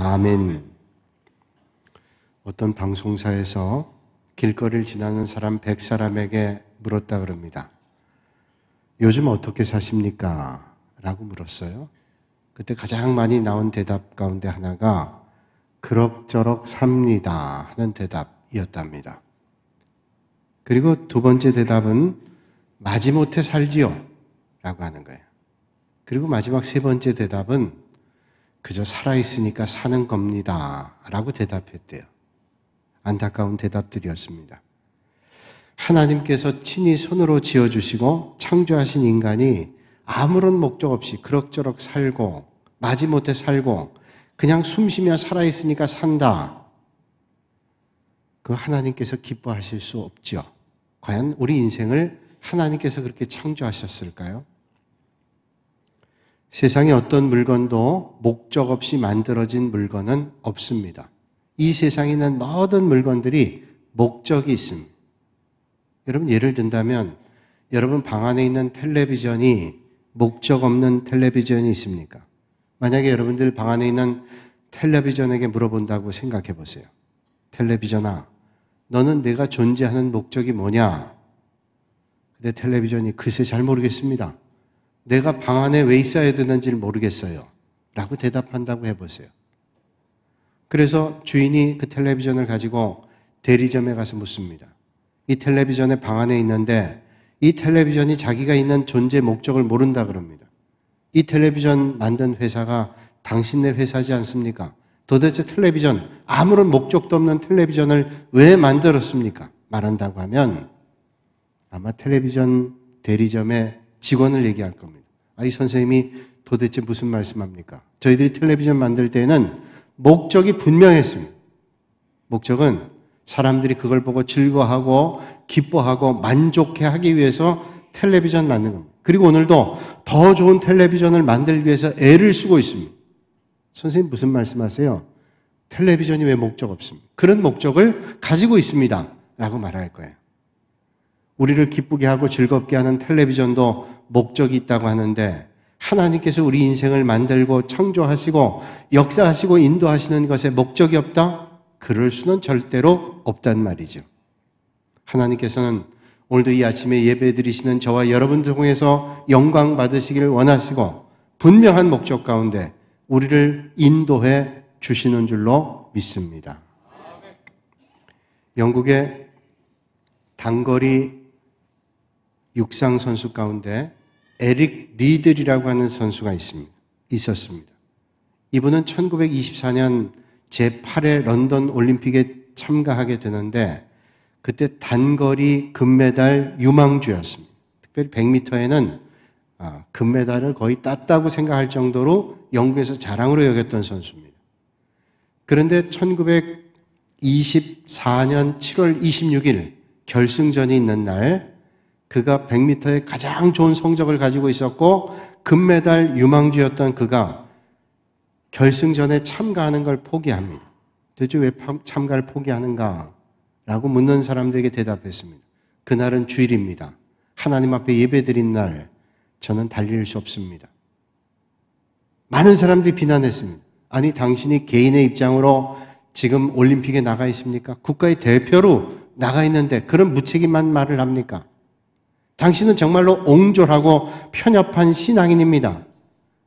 아멘. 어떤 방송사에서 길거리를 지나는 사람 100사람에게 물었다 그럽니다. 요즘 어떻게 사십니까? 라고 물었어요. 그때 가장 많이 나온 대답 가운데 하나가 그럭저럭 삽니다 하는 대답이었답니다. 그리고 두 번째 대답은 마지못해 살지요 라고 하는 거예요. 그리고 마지막 세 번째 대답은 그저 살아있으니까 사는 겁니다 라고 대답했대요. 안타까운 대답들이었습니다. 하나님께서 친히 손으로 지어주시고 창조하신 인간이 아무런 목적 없이 그럭저럭 살고 마지못해 살고 그냥 숨쉬며 살아있으니까 산다. 그 하나님께서 기뻐하실 수 없죠. 과연 우리 인생을 하나님께서 그렇게 창조하셨을까요? 세상에 어떤 물건도 목적 없이 만들어진 물건은 없습니다. 이 세상에 있는 모든 물건들이 목적이 있습니다. 여러분 예를 든다면 여러분 방 안에 있는 텔레비전이 목적 없는 텔레비전이 있습니까? 만약에 여러분들 방 안에 있는 텔레비전에게 물어본다고 생각해 보세요. 텔레비전아, 너는 내가 존재하는 목적이 뭐냐? 근데 텔레비전이 글쎄 잘 모르겠습니다. 내가 방 안에 왜 있어야 되는지를 모르겠어요. 라고 대답한다고 해보세요. 그래서 주인이 그 텔레비전을 가지고 대리점에 가서 묻습니다. 이 텔레비전의 방 안에 있는데 이 텔레비전이 자기가 있는 존재 목적을 모른다 그럽니다. 이 텔레비전 만든 회사가 당신네 회사지 않습니까? 도대체 텔레비전, 아무런 목적도 없는 텔레비전을 왜 만들었습니까? 말한다고 하면 아마 텔레비전 대리점의 직원을 얘기할 겁니다. 이 선생님이 도대체 무슨 말씀합니까? 저희들이 텔레비전 만들 때는 목적이 분명했습니다. 목적은 사람들이 그걸 보고 즐거워하고 기뻐하고 만족해 하기 위해서 텔레비전 만든 겁니다. 그리고 오늘도 더 좋은 텔레비전을 만들기 위해서 애를 쓰고 있습니다. 선생님 무슨 말씀하세요? 텔레비전이 왜 목적 없습니까? 그런 목적을 가지고 있습니다. 라고 말할 거예요. 우리를 기쁘게 하고 즐겁게 하는 텔레비전도 목적이 있다고 하는데 하나님께서 우리 인생을 만들고 창조하시고 역사하시고 인도하시는 것에 목적이 없다? 그럴 수는 절대로 없단 말이죠. 하나님께서는 오늘도 이 아침에 예배 드리시는 저와 여러분들 통해서 영광 받으시기를 원하시고 분명한 목적 가운데 우리를 인도해 주시는 줄로 믿습니다. 영국의 단거리 육상 선수 가운데 에릭 리들이라고 하는 선수가 있었습니다. 이분은 1924년 제8회 런던 올림픽에 참가하게 되는데 그때 단거리 금메달 유망주였습니다. 특별히 100m에는 금메달을 거의 땄다고 생각할 정도로 영국에서 자랑으로 여겼던 선수입니다. 그런데 1924년 7월 26일 결승전이 있는 날 그가 100m에 가장 좋은 성적을 가지고 있었고 금메달 유망주였던 그가 결승전에 참가하는 걸 포기합니다. 도대체 왜 참가를 포기하는가? 라고 묻는 사람들에게 대답했습니다. 그날은 주일입니다. 하나님 앞에 예배드린 날 저는 달릴 수 없습니다. 많은 사람들이 비난했습니다. 아니 당신이 개인의 입장으로 지금 올림픽에 나가 있습니까? 국가의 대표로 나가 있는데 그런 무책임한 말을 합니까? 당신은 정말로 옹졸하고 편협한 신앙인입니다.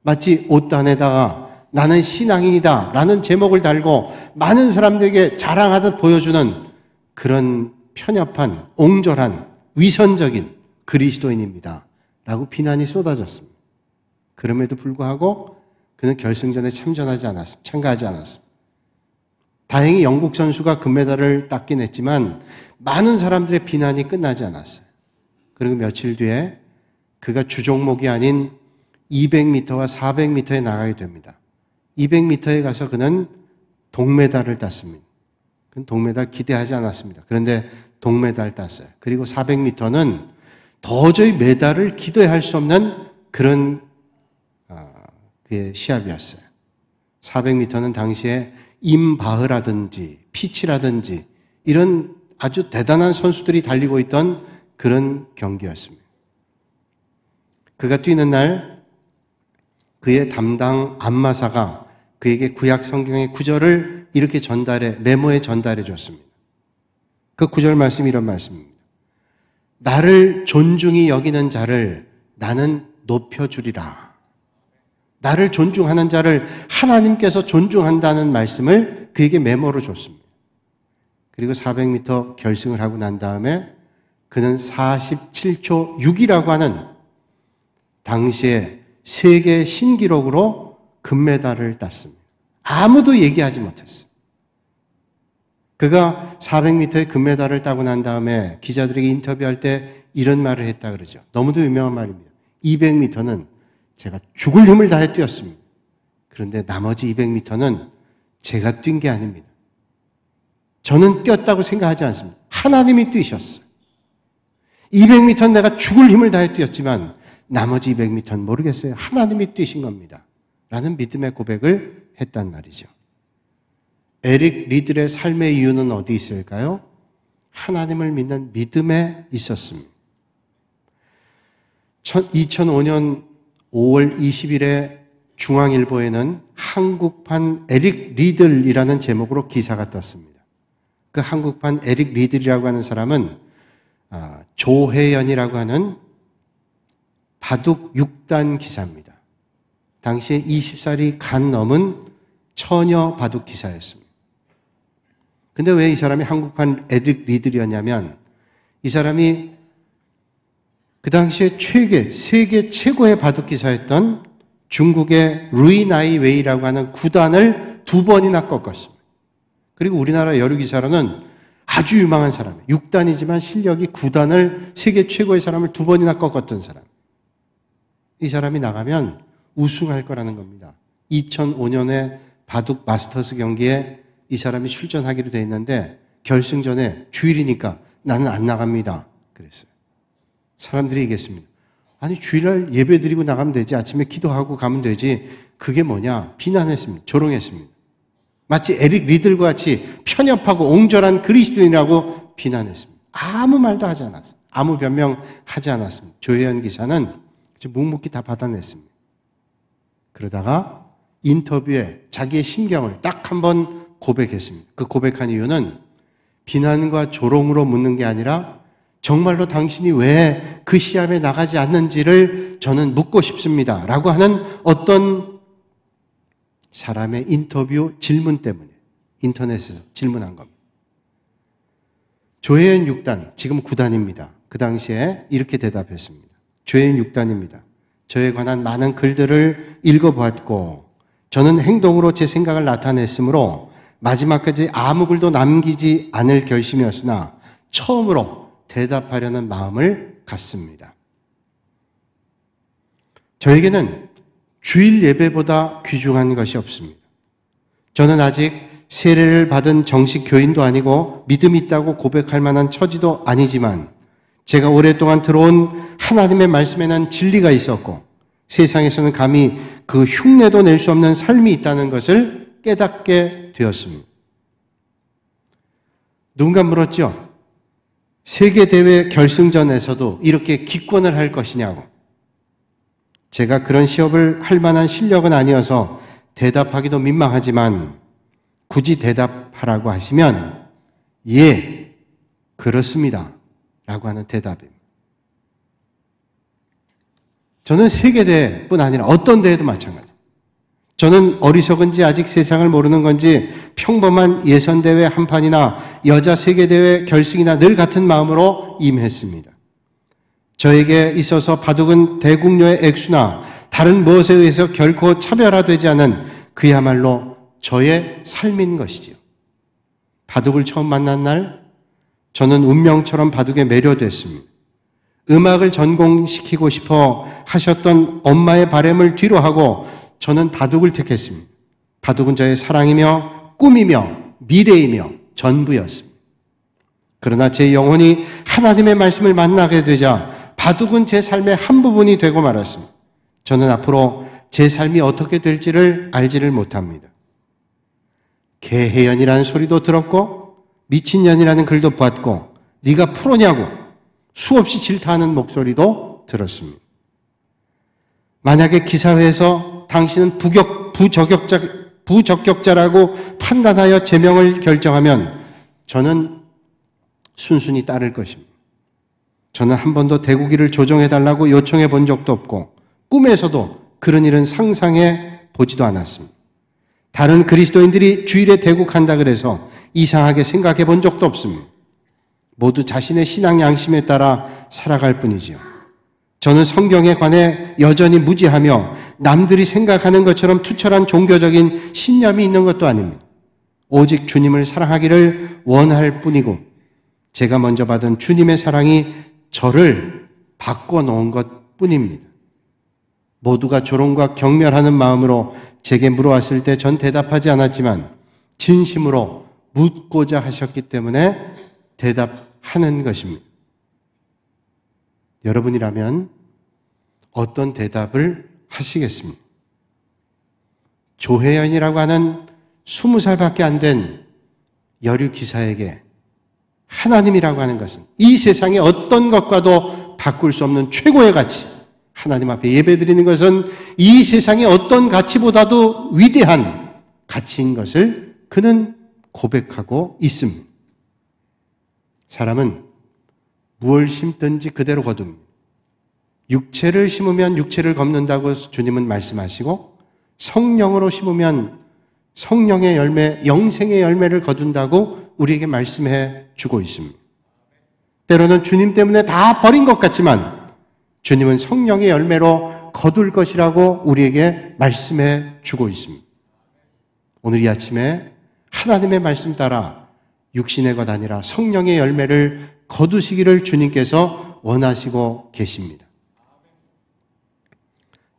마치 옷단에다가 나는 신앙인이다 라는 제목을 달고 많은 사람들에게 자랑하듯 보여주는 그런 편협한 옹졸한 위선적인 그리스도인입니다 라고 비난이 쏟아졌습니다. 그럼에도 불구하고 그는 결승전에 참가하지 않았습니다. 다행히 영국 선수가 금메달을 땄긴 했지만 많은 사람들의 비난이 끝나지 않았어요. 그리고 며칠 뒤에 그가 주종목이 아닌 200m와 400m에 나가게 됩니다. 200m에 가서 그는 동메달을 땄습니다. 그는 동메달 기대하지 않았습니다. 그런데 동메달 땄어요. 그리고 400m는 도저히 메달을 기대할 수 없는 그런 그의 시합이었어요. 400m는 당시에 임바흐라든지 피치라든지 이런 아주 대단한 선수들이 달리고 있던 그런 경기였습니다. 그가 뛰는 날 그의 담당 안마사가 그에게 구약 성경의 구절을 이렇게 메모에 전달해 줬습니다. 그 구절 말씀이 이런 말씀입니다. 나를 존중히 여기는 자를 나는 높여주리라. 나를 존중하는 자를 하나님께서 존중한다는 말씀을 그에게 메모로 줬습니다. 그리고 400m 결승을 하고 난 다음에 그는 47초 6이라고 하는 당시에 세계 신기록으로 금메달을 땄습니다. 아무도 얘기하지 못했어요. 그가 400m의 금메달을 따고 난 다음에 기자들에게 인터뷰할 때 이런 말을 했다 그러죠. 너무도 유명한 말입니다. 200m는 제가 죽을 힘을 다해 뛰었습니다. 그런데 나머지 200m는 제가 뛴 게 아닙니다. 저는 뛰었다고 생각하지 않습니다. 하나님이 뛰셨어요. 200m는 내가 죽을 힘을 다해 뛰었지만 나머지 200m는 모르겠어요. 하나님이 뛰신 겁니다. 라는 믿음의 고백을 했단 말이죠. 에릭 리들의 삶의 이유는 어디 있을까요? 하나님을 믿는 믿음에 있었습니다. 2005년 5월 20일에 중앙일보에는 한국판 에릭 리들이라는 제목으로 기사가 떴습니다. 그 한국판 에릭 리들이라고 하는 사람은 조혜연이라고 하는 바둑 6단 기사입니다. 당시에 20살이 간 넘은 처녀 바둑 기사였습니다. 근데 왜 이 사람이 한국판 에릭 리들이었냐면 이 사람이 그 당시에 세계 최고의 바둑 기사였던 중국의 루이나이 웨이라고 하는 9단을 2번이나 꺾었습니다. 그리고 우리나라 여류 기사로는 아주 유망한 사람, 6단이지만 실력이 9단을 세계 최고의 사람을 2번이나 꺾었던 사람. 이 사람이 나가면 우승할 거라는 겁니다. 2005년에 바둑 마스터스 경기에 이 사람이 출전하기로 돼 있는데 결승전에 주일이니까 나는 안 나갑니다. 그랬어요. 사람들이 얘기했습니다. 아니 주일날 예배 드리고 나가면 되지. 아침에 기도하고 가면 되지. 그게 뭐냐? 비난했습니다. 조롱했습니다. 마치 에릭 리들과 같이 편협하고 옹졸한 그리스도인이라고 비난했습니다. 아무 말도 하지 않았어요. 아무 변명하지 않았습니다. 조혜연 기사는 묵묵히 다 받아냈습니다. 그러다가 인터뷰에 자기의 심경을 딱 한 번 고백했습니다. 그 고백한 이유는 비난과 조롱으로 묻는 게 아니라 정말로 당신이 왜 그 시합에 나가지 않는지를 저는 묻고 싶습니다. 라고 하는 어떤 사람의 인터뷰 질문 때문에 인터넷에서 질문한 겁니다. 조혜연 6단, 지금 9단입니다. 그 당시에 이렇게 대답했습니다. 조혜연 6단입니다. 저에 관한 많은 글들을 읽어보았고 저는 행동으로 제 생각을 나타냈으므로 마지막까지 아무 글도 남기지 않을 결심이었으나 처음으로 대답하려는 마음을 갖습니다. 저에게는 주일 예배보다 귀중한 것이 없습니다. 저는 아직 세례를 받은 정식 교인도 아니고 믿음이 있다고 고백할 만한 처지도 아니지만 제가 오랫동안 들어온 하나님의 말씀에는 진리가 있었고 세상에서는 감히 그 흉내도 낼 수 없는 삶이 있다는 것을 깨닫게 되었습니다. 누군가 물었죠. 세계대회 결승전에서도 이렇게 기권을 할 것이냐고. 제가 그런 시합을 할 만한 실력은 아니어서 대답하기도 민망하지만 굳이 대답하라고 하시면 예, 그렇습니다. 라고 하는 대답입니다. 저는 세계대회뿐 아니라 어떤 대회도 마찬가지예요. 저는 어리석은지 아직 세상을 모르는 건지 평범한 예선대회 한 판이나 여자 세계대회 결승이나 늘 같은 마음으로 임했습니다. 저에게 있어서 바둑은 대국료의 액수나 다른 무엇에 의해서 결코 차별화되지 않은 그야말로 저의 삶인 것이지요. 바둑을 처음 만난 날 저는 운명처럼 바둑에 매료됐습니다. 음악을 전공시키고 싶어 하셨던 엄마의 바람을 뒤로하고 저는 바둑을 택했습니다. 바둑은 저의 사랑이며 꿈이며 미래이며 전부였습니다. 그러나 제 영혼이 하나님의 말씀을 만나게 되자 바둑은 제 삶의 한 부분이 되고 말았습니다. 저는 앞으로 제 삶이 어떻게 될지를 알지를 못합니다. 개혜연이라는 소리도 들었고 미친년이라는 글도 봤고 네가 프로냐고 수없이 질타하는 목소리도 들었습니다. 만약에 기사회에서 당신은 부적격자 부적격자라고 판단하여 제명을 결정하면 저는 순순히 따를 것입니다. 저는 한 번도 대구기를 조정해달라고 요청해 본 적도 없고 꿈에서도 그런 일은 상상해 보지도 않았습니다. 다른 그리스도인들이 주일에 대국한다 그래서 이상하게 생각해 본 적도 없습니다. 모두 자신의 신앙 양심에 따라 살아갈 뿐이지요. 저는 성경에 관해 여전히 무지하며 남들이 생각하는 것처럼 투철한 종교적인 신념이 있는 것도 아닙니다. 오직 주님을 사랑하기를 원할 뿐이고 제가 먼저 받은 주님의 사랑이 저를 바꿔놓은 것 뿐입니다. 모두가 조롱과 경멸하는 마음으로 제게 물어왔을 때 전 대답하지 않았지만 진심으로 묻고자 하셨기 때문에 대답하는 것입니다. 여러분이라면 어떤 대답을 하시겠습니까? 조혜연이라고 하는 20살밖에 안 된 여류 기사에게 하나님이라고 하는 것은 이 세상의 어떤 것과도 바꿀 수 없는 최고의 가치, 하나님 앞에 예배드리는 것은 이 세상의 어떤 가치보다도 위대한 가치인 것을 그는 고백하고 있습니다. 사람은 무엇을 심든지 그대로 거둡니다. 육체를 심으면 육체를 걷는다고 주님은 말씀하시고 성령으로 심으면 성령의 열매, 영생의 열매를 거둔다고 우리에게 말씀해 주고 있습니다. 때로는 주님 때문에 다 버린 것 같지만 주님은 성령의 열매로 거둘 것이라고 우리에게 말씀해 주고 있습니다. 오늘 이 아침에 하나님의 말씀 따라 육신의 것 아니라 성령의 열매를 거두시기를 주님께서 원하시고 계십니다.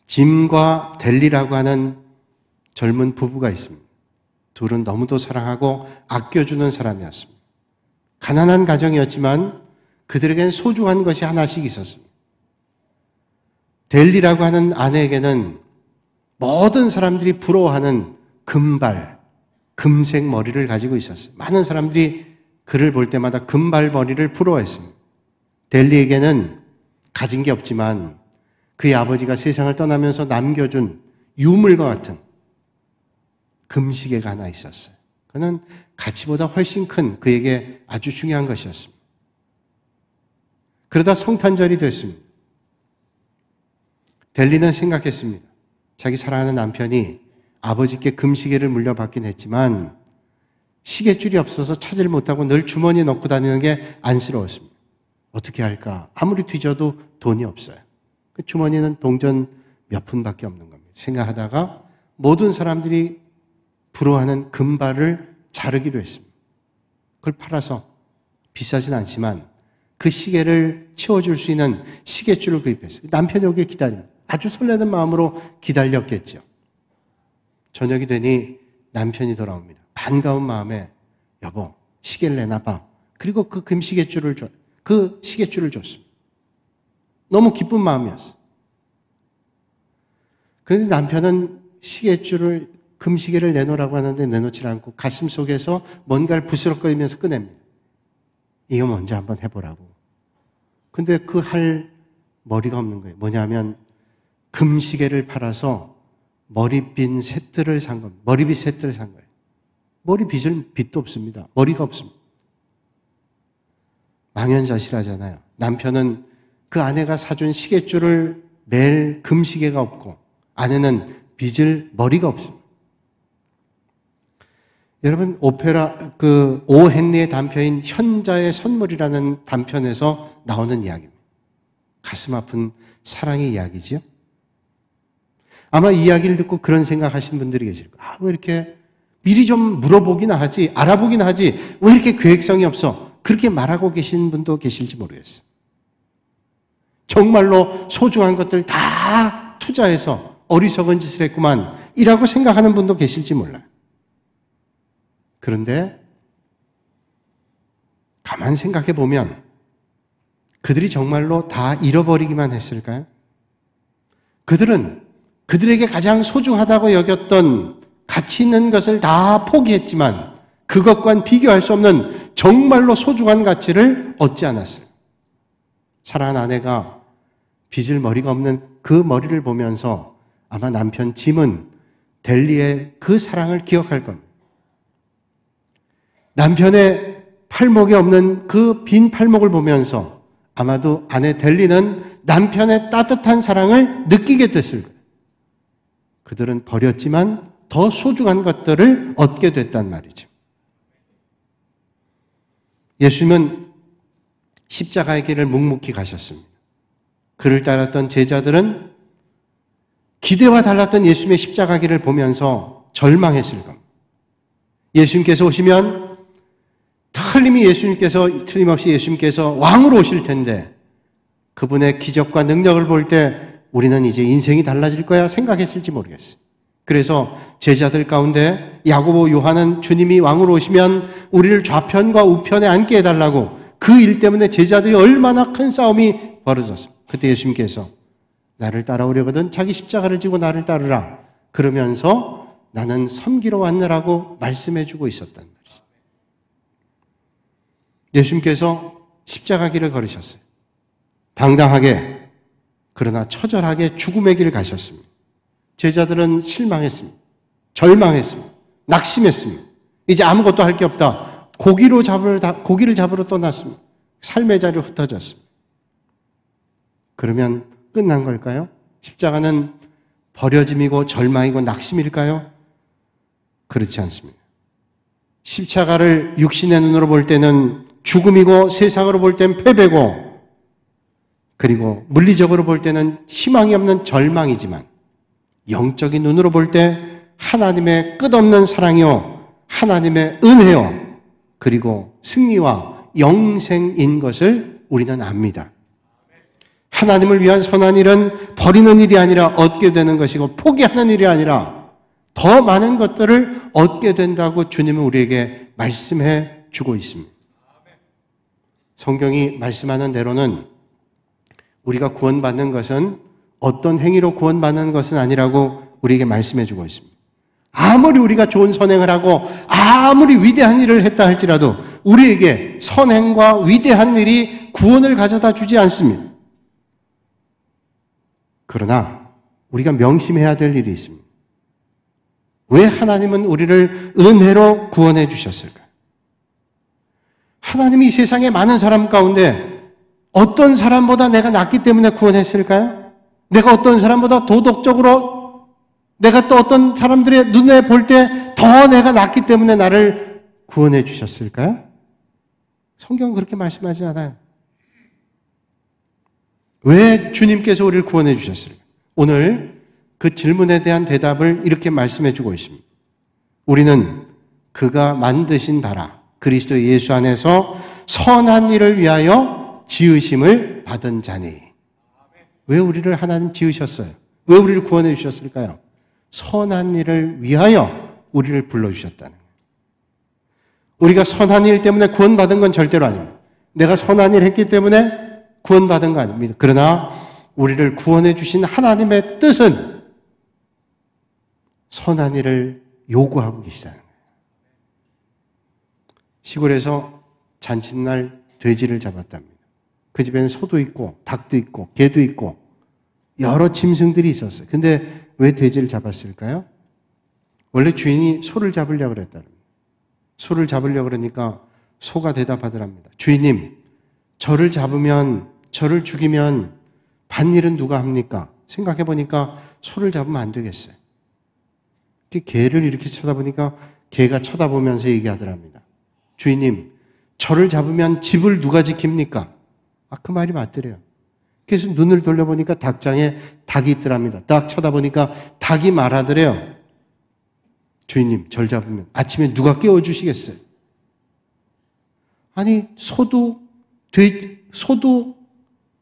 짐과 델리라고 하는 젊은 부부가 있습니다. 둘은 너무도 사랑하고 아껴주는 사람이었습니다. 가난한 가정이었지만 그들에겐 소중한 것이 하나씩 있었습니다. 델리라고 하는 아내에게는 모든 사람들이 부러워하는 금발, 금색 머리를 가지고 있었어요. 많은 사람들이 그를 볼 때마다 금발 머리를 부러워했습니다. 델리에게는 가진 게 없지만 그의 아버지가 세상을 떠나면서 남겨준 유물과 같은 금시계가 하나 있었어요. 그는 가치보다 훨씬 큰 그에게 아주 중요한 것이었습니다. 그러다 성탄절이 됐습니다. 델리는 생각했습니다. 자기 사랑하는 남편이 아버지께 금시계를 물려받긴 했지만 시계줄이 없어서 찾지를 못하고 늘 주머니에 넣고 다니는 게 안쓰러웠습니다. 어떻게 할까? 아무리 뒤져도 돈이 없어요. 그 주머니는 동전 몇 푼밖에 없는 겁니다. 생각하다가 모든 사람들이 부러워하는 금발을 자르기로 했습니다. 그걸 팔아서 비싸진 않지만 그 시계를 채워줄 수 있는 시계줄을 구입했어요. 남편이 오길 기다립니다. 아주 설레는 마음으로 기다렸겠죠. 저녁이 되니 남편이 돌아옵니다. 반가운 마음에 여보 시계를 내놔봐. 그리고 그 금시계줄을 그 시계줄을 줬습니다. 너무 기쁜 마음이었어요. 그런데 남편은 금시계를 내놓으라고 하는데 내놓지 않고 가슴 속에서 뭔가를 부스럭거리면서 꺼냅니다. 이거 먼저 한번 해보라고. 근데 그 할 머리가 없는 거예요. 뭐냐면 금시계를 팔아서 머리빗 세트를 산 겁니다. 머리빗 세트를 산 거예요. 머리 빗을 빗도 없습니다. 머리가 없습니다. 망연자실하잖아요. 남편은 그 아내가 사준 시계줄을 멜 금시계가 없고 아내는 빗을 머리가 없습니다. 여러분 오페라 오 헨리의 단편인 현자의 선물이라는 단편에서 나오는 이야기입니다. 가슴 아픈 사랑의 이야기지요. 아마 이 이야기를 듣고 그런 생각하시는 분들이 계실 거예요. 왜 이렇게 미리 좀 물어보기나 하지, 알아보기나 하지, 왜 이렇게 계획성이 없어? 그렇게 말하고 계신 분도 계실지 모르겠어요. 정말로 소중한 것들 다 투자해서 어리석은 짓을 했구만 이라고 생각하는 분도 계실지 몰라요. 그런데 가만 생각해 보면 그들이 정말로 다 잃어버리기만 했을까요? 그들은 그들에게 가장 소중하다고 여겼던 가치 있는 것을 다 포기했지만 그것과는 비교할 수 없는 정말로 소중한 가치를 얻지 않았어요. 사랑하는 아내가 빚을 머리가 없는 그 머리를 보면서 아마 남편 짐은 델리의 그 사랑을 기억할 겁니다. 남편의 팔목에 없는 그 빈 팔목을 보면서 아마도 아내 델리는 남편의 따뜻한 사랑을 느끼게 됐을 거예요. 그들은 버렸지만 더 소중한 것들을 얻게 됐단 말이죠. 예수님은 십자가의 길을 묵묵히 가셨습니다. 그를 따랐던 제자들은 기대와 달랐던 예수님의 십자가 길을 보면서 절망했을 겁니다. 예수님께서 오시면 틀림없이 예수님께서 왕으로 오실 텐데 그분의 기적과 능력을 볼 때 우리는 이제 인생이 달라질 거야 생각했을지 모르겠어요. 그래서 제자들 가운데 야고보, 요한은 주님이 왕으로 오시면 우리를 좌편과 우편에 앉게 해달라고 그 일 때문에 제자들이 얼마나 큰 싸움이 벌어졌어요. 그때 예수님께서 나를 따라오려거든 자기 십자가를 지고 나를 따르라 그러면서 나는 섬기러 왔느라고 말씀해주고 있었단 말이죠. 예수님께서 십자가 길을 걸으셨어요. 당당하게 그러나 처절하게 죽음의 길을 가셨습니다. 제자들은 실망했습니다. 절망했습니다. 낙심했습니다. 이제 아무것도 할 게 없다. 고기를 잡으러 떠났습니다. 삶의 자리로 흩어졌습니다. 그러면 끝난 걸까요? 십자가는 버려짐이고 절망이고 낙심일까요? 그렇지 않습니다. 십자가를 육신의 눈으로 볼 때는 죽음이고 세상으로 볼 때는 패배고 그리고 물리적으로 볼 때는 희망이 없는 절망이지만 영적인 눈으로 볼 때 하나님의 끝없는 사랑이요 하나님의 은혜요 그리고 승리와 영생인 것을 우리는 압니다. 하나님을 위한 선한 일은 버리는 일이 아니라 얻게 되는 것이고 포기하는 일이 아니라 더 많은 것들을 얻게 된다고 주님은 우리에게 말씀해 주고 있습니다. 성경이 말씀하는 대로는 우리가 구원받는 것은 어떤 행위로 구원받는 것은 아니라고 우리에게 말씀해 주고 있습니다. 아무리 우리가 좋은 선행을 하고 아무리 위대한 일을 했다 할지라도 우리에게 선행과 위대한 일이 구원을 가져다 주지 않습니다. 그러나 우리가 명심해야 될 일이 있습니다. 왜 하나님은 우리를 은혜로 구원해 주셨을까요? 하나님이 이 세상에 많은 사람 가운데 어떤 사람보다 내가 낫기 때문에 구원했을까요? 내가 어떤 사람보다 도덕적으로 내가 또 어떤 사람들의 눈에 볼 때 더 내가 낫기 때문에 나를 구원해 주셨을까요? 성경은 그렇게 말씀하지 않아요. 왜 주님께서 우리를 구원해 주셨을까요? 오늘 그 질문에 대한 대답을 이렇게 말씀해 주고 있습니다. 우리는 그가 만드신 바라 그리스도 예수 안에서 선한 일을 위하여 지으심을 받은 자니. 왜 우리를 하나님 지으셨어요? 왜 우리를 구원해 주셨을까요? 선한 일을 위하여 우리를 불러주셨다는 거예요. 우리가 선한 일 때문에 구원받은 건 절대로 아닙니다. 내가 선한 일 했기 때문에 구원받은 거 아닙니다. 그러나 우리를 구원해 주신 하나님의 뜻은 선한 일을 요구하고 계시다는 거예요. 시골에서 잔칫날 돼지를 잡았답니다. 그 집에는 소도 있고 닭도 있고 개도 있고 여러 짐승들이 있었어요. 근데 왜 돼지를 잡았을까요? 원래 주인이 소를 잡으려고 그랬다는 거예요. 소를 잡으려고 그러니까 소가 대답하더랍니다. 주인님, 저를 잡으면 저를 죽이면 밭일은 누가 합니까? 생각해 보니까 소를 잡으면 안 되겠어요. 개를 이렇게 쳐다보니까 개가 쳐다보면서 얘기하더랍니다. 주인님, 저를 잡으면 집을 누가 지킵니까? 그 말이 맞더래요. 그래서 눈을 돌려보니까 닭장에 닭이 있더랍니다. 딱 쳐다보니까 닭이 말하더래요. 주인님, 절 잡으면 아침에 누가 깨워주시겠어요? 아니, 소도,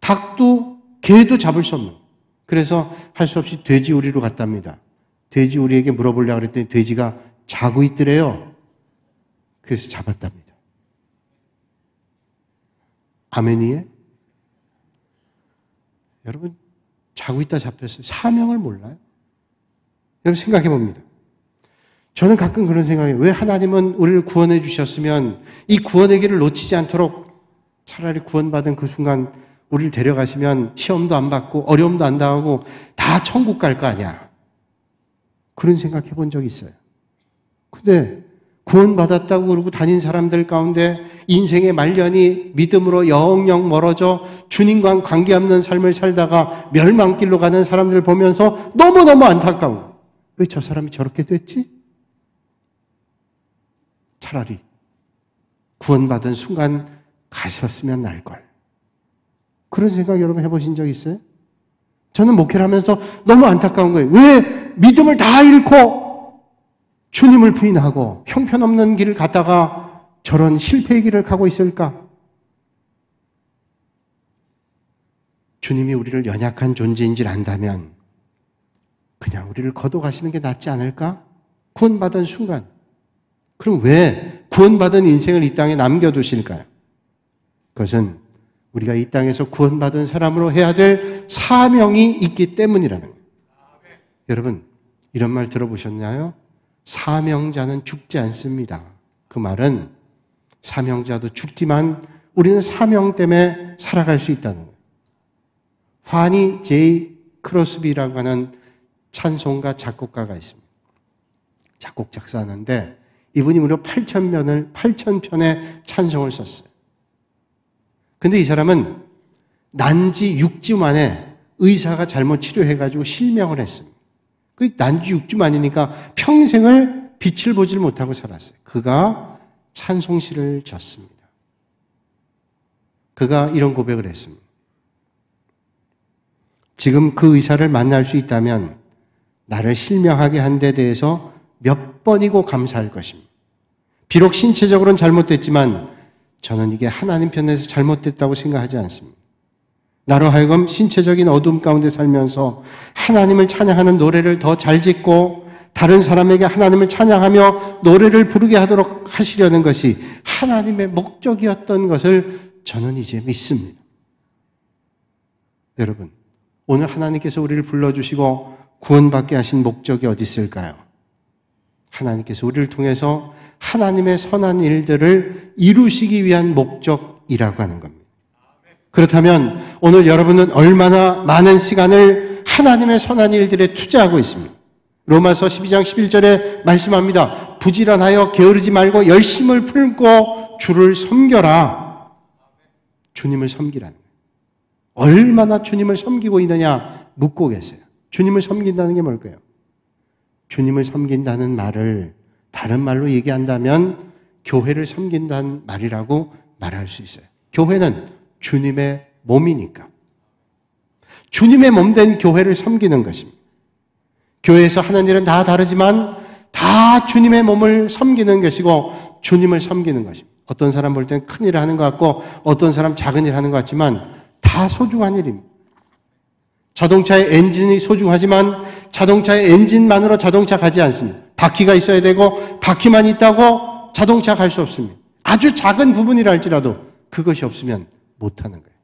닭도, 개도 잡을 수 없는. 그래서 할 수 없이 돼지우리로 갔답니다. 돼지우리에게 물어보려고 그랬더니 돼지가 자고 있더래요. 그래서 잡았답니다. 아멘이에요? 여러분, 자고 있다 잡혔어요. 사명을 몰라요? 여러분 생각해 봅니다. 저는 가끔 그런 생각이에요. 왜 하나님은 우리를 구원해 주셨으면 이 구원의 길을 놓치지 않도록 차라리 구원받은 그 순간 우리를 데려가시면 시험도 안 받고 어려움도 안 당하고 다 천국 갈 거 아니야. 그런 생각해 본 적 있어요. 근데 구원받았다고 그러고 다닌 사람들 가운데 인생의 말년이 믿음으로 영영 멀어져 주님과 관계없는 삶을 살다가 멸망길로 가는 사람들 보면서 너무너무 안타까워. 왜 저 사람이 저렇게 됐지? 차라리 구원받은 순간 가셨으면 날걸. 그런 생각 여러분 해보신 적 있어요? 저는 목회를 하면서 너무 안타까운 거예요. 왜 믿음을 다 잃고 주님을 부인하고 형편없는 길을 가다가 저런 실패의 길을 가고 있을까? 주님이 우리를 연약한 존재인 줄 안다면 그냥 우리를 거둬가시는 게 낫지 않을까? 구원받은 순간. 그럼 왜 구원받은 인생을 이 땅에 남겨두실까요? 그것은 우리가 이 땅에서 구원받은 사람으로 해야 될 사명이 있기 때문이라는 거예요. 여러분, 이런 말 들어보셨나요? 사명자는 죽지 않습니다. 그 말은 사명자도 죽지만 우리는 사명 때문에 살아갈 수 있다는 거예요. 파니 제이 크로스비라고 하는 찬송가 작곡가가 있습니다. 작곡 작사하는데 이분이 무려 8,000편의 찬송을 썼어요. 근데 이 사람은 난지 6주 만에 의사가 잘못 치료해가지고 실명을 했습니다. 그 난지 6주 만이니까 평생을 빛을 보질 못하고 살았어요. 그가 찬송시를 졌습니다. 그가 이런 고백을 했습니다. 지금 그 의사를 만날 수 있다면 나를 실명하게 한 데 대해서 몇 번이고 감사할 것입니다. 비록 신체적으로는 잘못됐지만 저는 이게 하나님 편에서 잘못됐다고 생각하지 않습니다. 나로 하여금 신체적인 어둠 가운데 살면서 하나님을 찬양하는 노래를 더 잘 짓고 다른 사람에게 하나님을 찬양하며 노래를 부르게 하도록 하시려는 것이 하나님의 목적이었던 것을 저는 이제 믿습니다. 여러분, 오늘 하나님께서 우리를 불러주시고 구원받게 하신 목적이 어디 있을까요? 하나님께서 우리를 통해서 하나님의 선한 일들을 이루시기 위한 목적이라고 하는 겁니다. 그렇다면 오늘 여러분은 얼마나 많은 시간을 하나님의 선한 일들에 투자하고 있습니다. 로마서 12장 11절에 말씀합니다. 부지런하여 게으르지 말고 열심을 품고 주를 섬겨라. 주님을 섬기라는 거예요. 얼마나 주님을 섬기고 있느냐 묻고 계세요. 주님을 섬긴다는 게 뭘까요? 주님을 섬긴다는 말을 다른 말로 얘기한다면 교회를 섬긴다는 말이라고 말할 수 있어요. 교회는 주님의 몸이니까. 주님의 몸된 교회를 섬기는 것입니다. 교회에서 하는 일은 다 다르지만 다 주님의 몸을 섬기는 것이고 주님을 섬기는 것입니다. 어떤 사람 볼 때는 큰 일을 하는 것 같고 어떤 사람 작은 일을 하는 것 같지만 다 소중한 일입니다. 자동차의 엔진이 소중하지만 자동차의 엔진만으로 자동차 가지 않습니다. 바퀴가 있어야 되고 바퀴만 있다고 자동차 갈 수 없습니다. 아주 작은 부분이라 할지라도 그것이 없으면 못하는 거예요.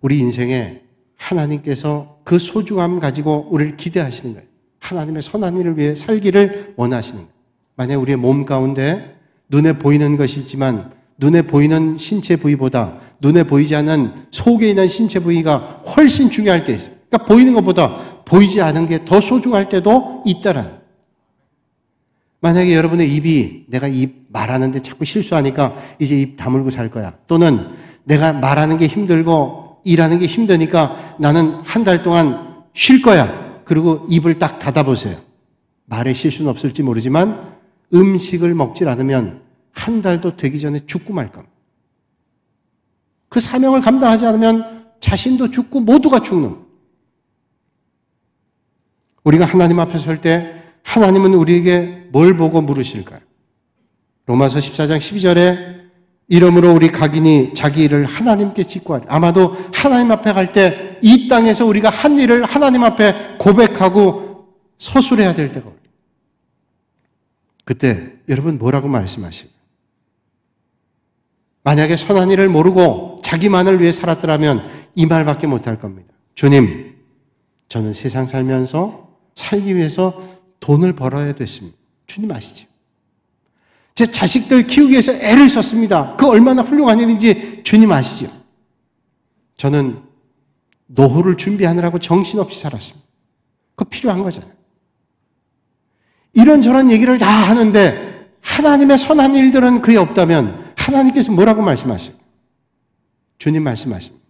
우리 인생에 하나님께서 그 소중함 가지고 우리를 기대하시는 거예요. 하나님의 선한 일을 위해 살기를 원하시는 거예요. 만약 우리의 몸 가운데 눈에 보이는 것이 있지만 눈에 보이는 신체 부위보다 눈에 보이지 않는 속에 있는 신체 부위가 훨씬 중요할 때 있어요. 그러니까 보이는 것보다 보이지 않은 게 더 소중할 때도 있다라는. 만약에 여러분의 입이 내가 입 말하는데 자꾸 실수하니까 이제 입 다물고 살 거야. 또는 내가 말하는 게 힘들고 일하는 게 힘드니까 나는 한 달 동안 쉴 거야. 그리고 입을 딱 닫아보세요. 말에 실수는 없을지 모르지만 음식을 먹질 않으면 한 달도 되기 전에 죽고 말 겁니다. 그 사명을 감당하지 않으면 자신도 죽고 모두가 죽는. 우리가 하나님 앞에 설 때 하나님은 우리에게 뭘 보고 물으실까요? 로마서 14장 12절에 이러므로 우리 각인이 자기 일을 하나님께 짓고 하리. 아마도 하나님 앞에 갈 때 이 땅에서 우리가 한 일을 하나님 앞에 고백하고 서술해야 될 때가 올게요. 그때 여러분 뭐라고 말씀하실까요? 만약에 선한 일을 모르고 자기만을 위해 살았더라면 이 말밖에 못할 겁니다. 주님, 저는 세상 살면서 살기 위해서 돈을 벌어야 됐습니다. 주님 아시죠? 제 자식들 키우기 위해서 애를 썼습니다. 그 얼마나 훌륭한 일인지 주님 아시죠? 저는 노후를 준비하느라고 정신없이 살았습니다. 그거 필요한 거잖아요. 이런저런 얘기를 다 하는데 하나님의 선한 일들은 그에 없다면 하나님께서 뭐라고 말씀하세요? 주님 말씀하십니다.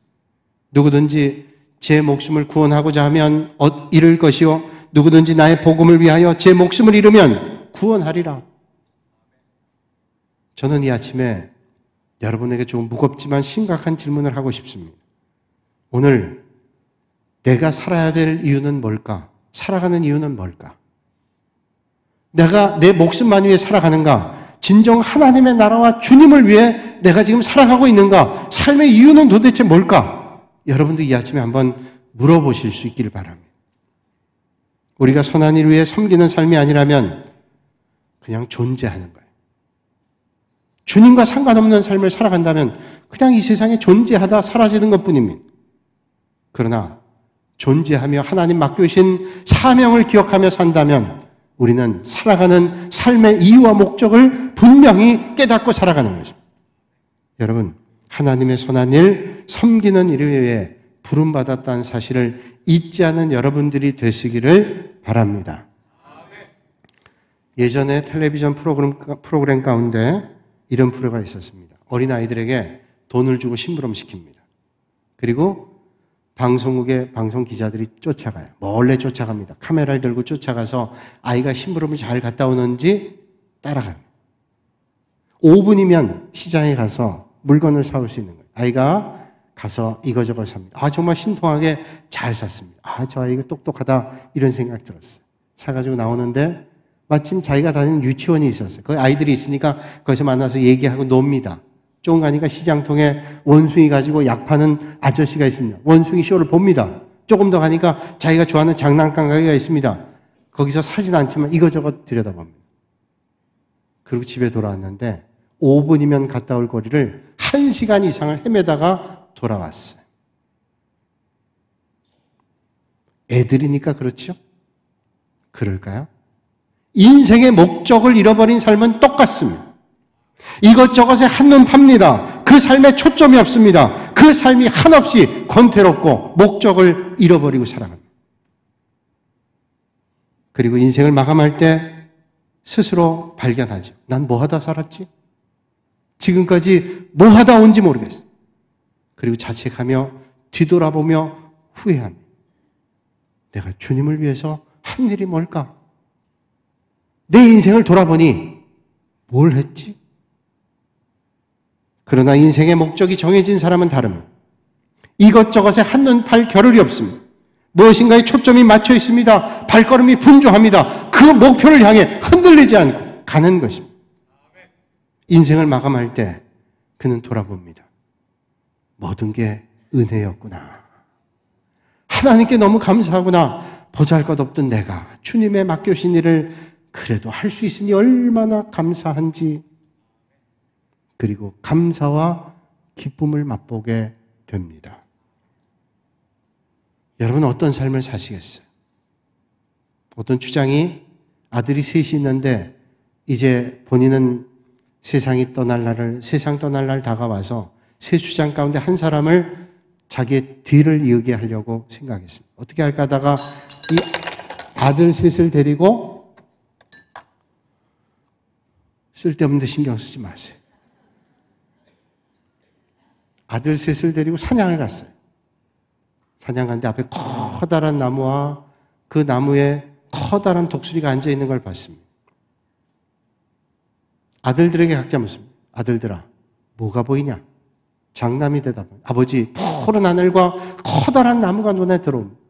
누구든지 제 목숨을 구원하고자 하면 잃을 것이요 누구든지 나의 복음을 위하여 제 목숨을 잃으면 구원하리라. 저는 이 아침에 여러분에게 조금 무겁지만 심각한 질문을 하고 싶습니다. 오늘 내가 살아야 될 이유는 뭘까? 살아가는 이유는 뭘까? 내가 내 목숨만 위해 살아가는가? 진정 하나님의 나라와 주님을 위해 내가 지금 살아가고 있는가? 삶의 이유는 도대체 뭘까? 여러분도 이 아침에 한번 물어보실 수 있기를 바랍니다. 우리가 선한 일을 위해 섬기는 삶이 아니라면 그냥 존재하는 거예요. 주님과 상관없는 삶을 살아간다면 그냥 이 세상에 존재하다 사라지는 것뿐입니다. 그러나 존재하며 하나님 맡겨주신 사명을 기억하며 산다면 우리는 살아가는 삶의 이유와 목적을 분명히 깨닫고 살아가는 거죠. 여러분, 하나님의 선한 일, 섬기는 일을 위해 부름받았다는 사실을 잊지 않은 여러분들이 되시기를 바랍니다. 예전에 텔레비전 프로그램 가운데 이런 프로가 있었습니다. 어린아이들에게 돈을 주고 심부름시킵니다. 그리고 방송국의 방송 기자들이 쫓아가요. 몰래 쫓아갑니다. 카메라를 들고 쫓아가서 아이가 심부름을 잘 갔다 오는지 따라갑니다. 5분이면 시장에 가서 물건을 사올 수 있는 거예요. 아이가 가서 이거저거 삽니다. 정말 신통하게 잘 샀습니다. 저 아이가 똑똑하다 이런 생각 들었어요. 사가지고 나오는데 마침 자기가 다니는 유치원이 있었어요. 거기 아이들이 있으니까 거기서 만나서 얘기하고 놉니다. 조금 가니까 시장통에 원숭이 가지고 약 파는 아저씨가 있습니다. 원숭이 쇼를 봅니다. 조금 더 가니까 자기가 좋아하는 장난감 가게가 있습니다. 거기서 사진 않지만 이거저거 들여다봅니다. 그리고 집에 돌아왔는데 5분이면 갔다 올 거리를 1시간 이상을 헤매다가 돌아왔어요. 애들이니까 그렇죠? 그럴까요? 인생의 목적을 잃어버린 삶은 똑같습니다. 이것저것에 한눈 팝니다. 그 삶에 초점이 없습니다. 그 삶이 한없이 권태롭고 목적을 잃어버리고 살아갑니다. 그리고 인생을 마감할 때 스스로 발견하죠. 난 뭐 하다 살았지? 지금까지 뭐 하다 온지 모르겠어. 그리고 자책하며 뒤돌아보며 후회합니다. 내가 주님을 위해서 한 일이 뭘까? 내 인생을 돌아보니 뭘 했지? 그러나 인생의 목적이 정해진 사람은 다릅니다. 이것저것에 한눈 팔 겨를이 없습니다. 무엇인가에 초점이 맞춰 있습니다. 발걸음이 분주합니다. 그 목표를 향해 흔들리지 않고 가는 것입니다. 인생을 마감할 때 그는 돌아봅니다. 모든 게 은혜였구나. 하나님께 너무 감사하구나. 보잘것없던 내가 주님의 맡겨주신 일을 그래도 할 수 있으니 얼마나 감사한지. 그리고 감사와 기쁨을 맛보게 됩니다. 여러분 어떤 삶을 사시겠어요? 어떤 주장이 아들이 셋이 있는데 이제 본인은 세상 떠날 날 다가와서 세 주장 가운데 한 사람을 자기의 뒤를 이으게 하려고 생각했습니다. 어떻게 할까 하다가 이 아들 셋을 데리고 쓸데없는 데 신경 쓰지 마세요. 아들 셋을 데리고 사냥을 갔어요. 사냥 갔는데 앞에 커다란 나무와 그 나무에 커다란 독수리가 앉아있는 걸 봤습니다. 아들들에게 각자 묻습니다. 아들들아, 뭐가 보이냐? 장남이 대답합니다. 아버지, 푸른 하늘과 커다란 나무가 눈에 들어옵니다.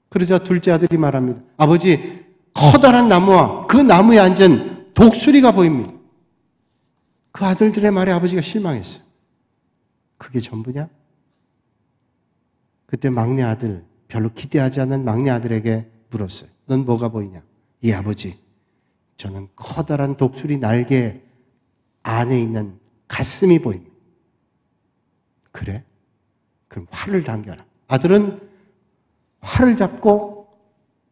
그러자 둘째 아들이 말합니다. 아버지, 커다란 나무와 그 나무에 앉은 독수리가 보입니다. 그 아들들의 말에 아버지가 실망했어요. 그게 전부냐? 그때 막내 아들, 별로 기대하지 않는 막내 아들에게 물었어요. 넌 뭐가 보이냐? 예, 아버지. 저는 커다란 독수리 날개 안에 있는 가슴이 보입니다. 그래? 그럼 활을 당겨라. 아들은 활을 잡고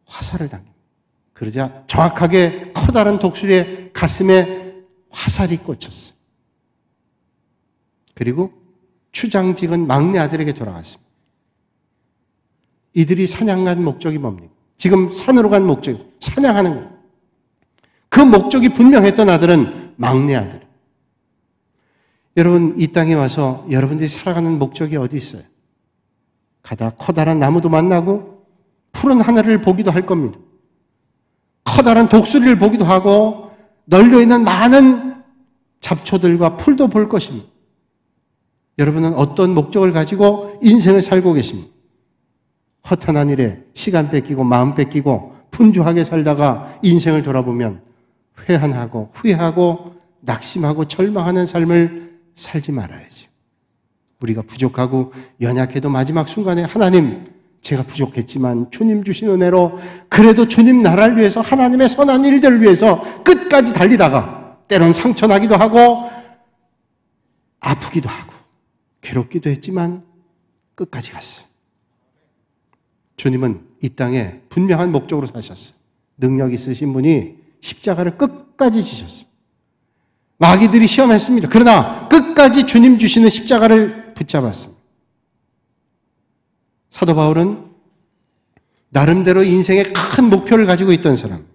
화살을 당깁니다. 그러자 정확하게 커다란 독수리의 가슴에 화살이 꽂혔어요. 그리고 추장직은 막내 아들에게 돌아갔습니다. 이들이 사냥 간 목적이 뭡니까? 지금 산으로 간 목적이 사냥하는 거예요. 그 목적이 분명했던 아들은 막내 아들. 여러분, 이 땅에 와서 여러분들이 살아가는 목적이 어디 있어요? 가다 커다란 나무도 만나고 푸른 하늘을 보기도 할 겁니다. 커다란 독수리를 보기도 하고 널려있는 많은 잡초들과 풀도 볼 것입니다. 여러분은 어떤 목적을 가지고 인생을 살고 계십니까? 허탄한 일에 시간 뺏기고 마음 뺏기고 분주하게 살다가 인생을 돌아보면 회한하고 후회하고 낙심하고 절망하는 삶을 살지 말아야죠. 우리가 부족하고 연약해도 마지막 순간에 하나님, 제가 부족했지만 주님 주신 은혜로 그래도 주님 나라를 위해서 하나님의 선한 일들을 위해서 끝까지 달리다가 때론 상처나기도 하고 아프기도 하고 괴롭기도 했지만 끝까지 갔어요. 주님은 이 땅에 분명한 목적으로 사셨어요. 능력 있으신 분이 십자가를 끝까지 지셨어요. 마귀들이 시험했습니다. 그러나 끝까지 주님 주시는 십자가를 붙잡았습니다. 사도 바울은 나름대로 인생의 큰 목표를 가지고 있던 사람,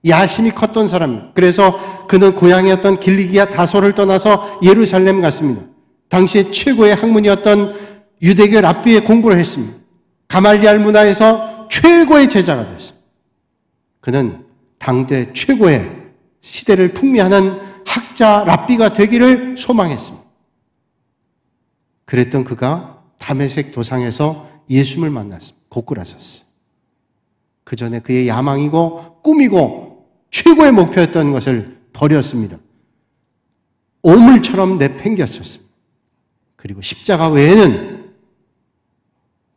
야심이 컸던 사람. 그래서 그는 고향이었던 길리기아 다소를 떠나서 예루살렘 갔습니다. 당시에 최고의 학문이었던 유대교 랍비의 공부를 했습니다. 가말리알 문화에서 최고의 제자가 됐습니다. 그는 당대 최고의 시대를 풍미하는 학자 랍비가 되기를 소망했습니다. 그랬던 그가 다메섹 도상에서 예수님을 만났습니다. 고꾸라졌어요. 그 전에 그의 야망이고 꿈이고 최고의 목표였던 것을 버렸습니다. 오물처럼 내팽개쳤습니다. 그리고 십자가 외에는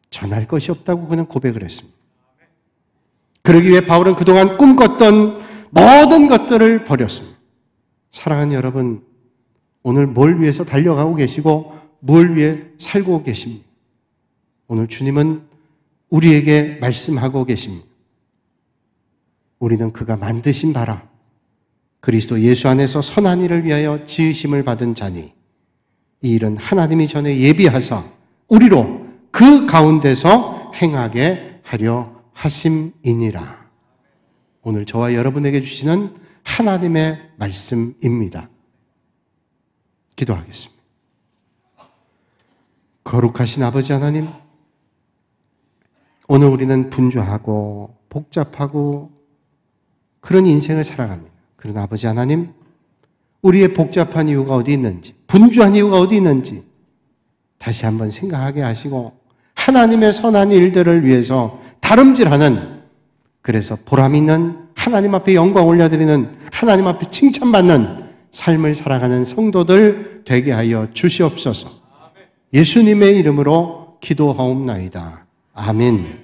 전할 것이 없다고 그는 고백을 했습니다. 그러기 위해 바울은 그동안 꿈꿨던 모든 것들을 버렸습니다. 사랑하는 여러분, 오늘 뭘 위해서 달려가고 계시고 뭘 위해 살고 계십니까? 오늘 주님은 우리에게 말씀하고 계십니다. 우리는 그가 만드신 바라 그리스도 예수 안에서 선한 일을 위하여 지으심을 받은 자니 이 일은 하나님이 전에 예비하사 우리로 그 가운데서 행하게 하려 하심이니라. 오늘 저와 여러분에게 주시는 하나님의 말씀입니다. 기도하겠습니다. 거룩하신 아버지 하나님, 오늘 우리는 분주하고 복잡하고 그런 인생을 살아갑니다. 그러나 아버지 하나님, 우리의 복잡한 이유가 어디 있는지, 분주한 이유가 어디 있는지 다시 한번 생각하게 하시고 하나님의 선한 일들을 위해서 다름질하는, 그래서 보람 있는 하나님 앞에 영광 올려드리는, 하나님 앞에 칭찬받는 삶을 살아가는 성도들 되게 하여 주시옵소서. 예수님의 이름으로 기도하옵나이다. 아멘.